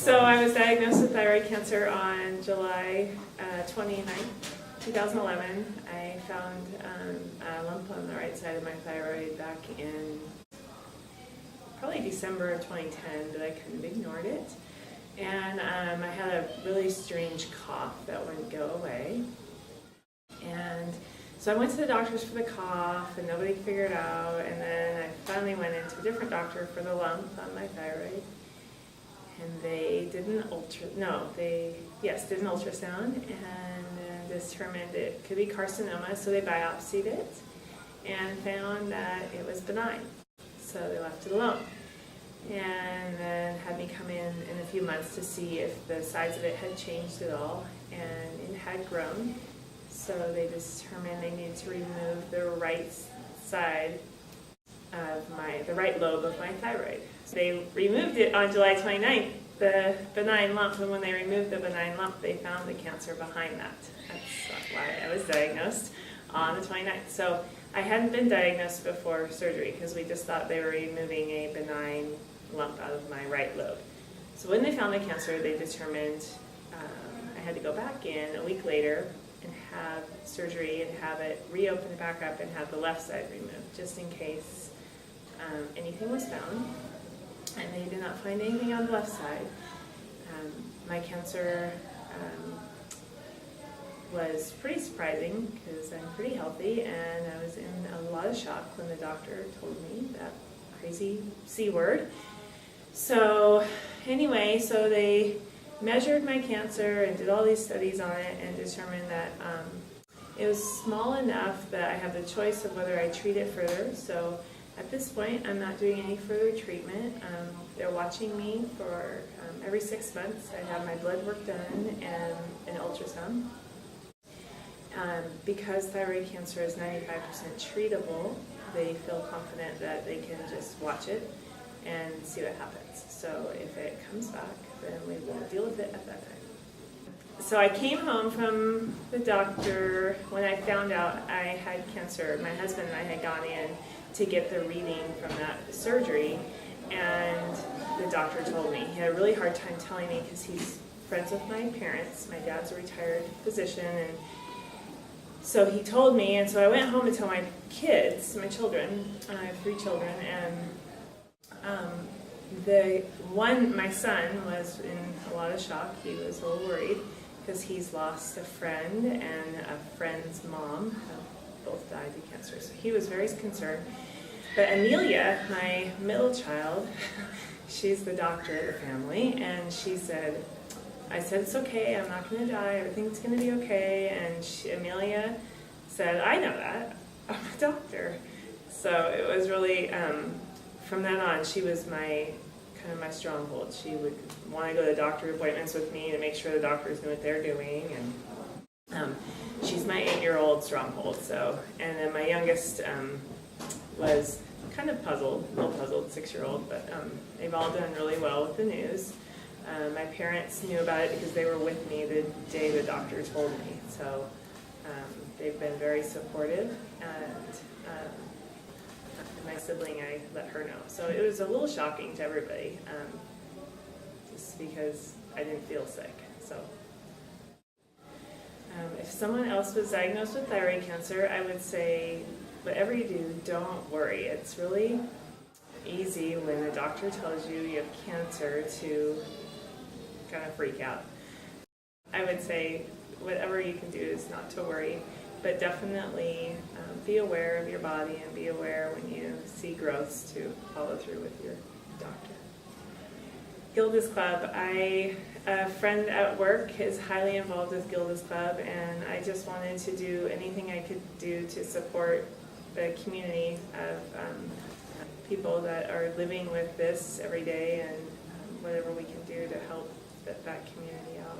So I was diagnosed with thyroid cancer on July 29th, 2011. I found a lump on the right side of my thyroid back in probably December of 2010, but I couldn't have ignored it. And I had a really strange cough that wouldn't go away. And so I went to the doctors for the cough, and nobody figured it out. And then I finally went into a different doctor for the lump on my thyroid. And they did an ultrasound and determined it could be carcinoma, so they biopsied it and found that it was benign. So they left it alone. And then had me come in a few months to see if the size of it had changed at all, and it had grown. So they determined they needed to remove the right side of the right lobe of my thyroid. So they removed it on July 29th, the benign lump, and when they removed the benign lump, they found the cancer behind that. That's why I was diagnosed on the 29th. So I hadn't been diagnosed before surgery because we just thought they were removing a benign lump out of my right lobe. So when they found the cancer, they determined I had to go back in a week later and have surgery and have it reopened back up and have the left side removed, just in case anything was found. And they did not find anything on the left side. My cancer was pretty surprising because I'm pretty healthy, and I was in a lot of shock when the doctor told me that crazy C word. So anyway, so they measured my cancer and did all these studies on it and determined that it was small enough that I have the choice of whether I treat it further. So at this point, I'm not doing any further treatment. They're watching me for every 6 months. I have my blood work done and an ultrasound. Because thyroid cancer is 95% treatable, they feel confident that they can just watch it and see what happens. So if it comes back, then we will deal with it at that time. So I came home from the doctor when I found out I had cancer. My husband and I had gone in to get the reading from that surgery, and the doctor told me. He had a really hard time telling me because he's friends with my parents. My dad's a retired physician, and so he told me, and so I went home to tell my kids, my children. I have 3 children, and my son was in a lot of shock. He was a little worried because he's lost a friend and a friend's mom. Both died of cancer, so he was very concerned. But Amelia, my middle child, she's the doctor of the family, and she said, I said, it's okay, I'm not going to die, everything's going to be okay. And Amelia said, I know that, I'm a doctor. So it was really, from then on, she was my stronghold. She would want to go to doctor appointments with me to make sure the doctors knew what they're doing. And she's my 8-year-old stronghold. So, and then my youngest was kind of puzzled, a little puzzled, 6-year-old, but they've all done really well with the news. My parents knew about it because they were with me the day the doctor told me. So they've been very supportive, and my sibling, I let her know. So it was a little shocking to everybody, just because I didn't feel sick. So if someone else was diagnosed with thyroid cancer, I would say, whatever you do, don't worry. It's really easy when the doctor tells you you have cancer to kind of freak out. I would say whatever you can do is not to worry, but definitely be aware of your body and be aware when you see growths to follow through with your doctor. Gilda's Club. A friend at work is highly involved with Gilda's Club, and I just wanted to do anything I could do to support the community of people that are living with this every day, and whatever we can do to help that community out.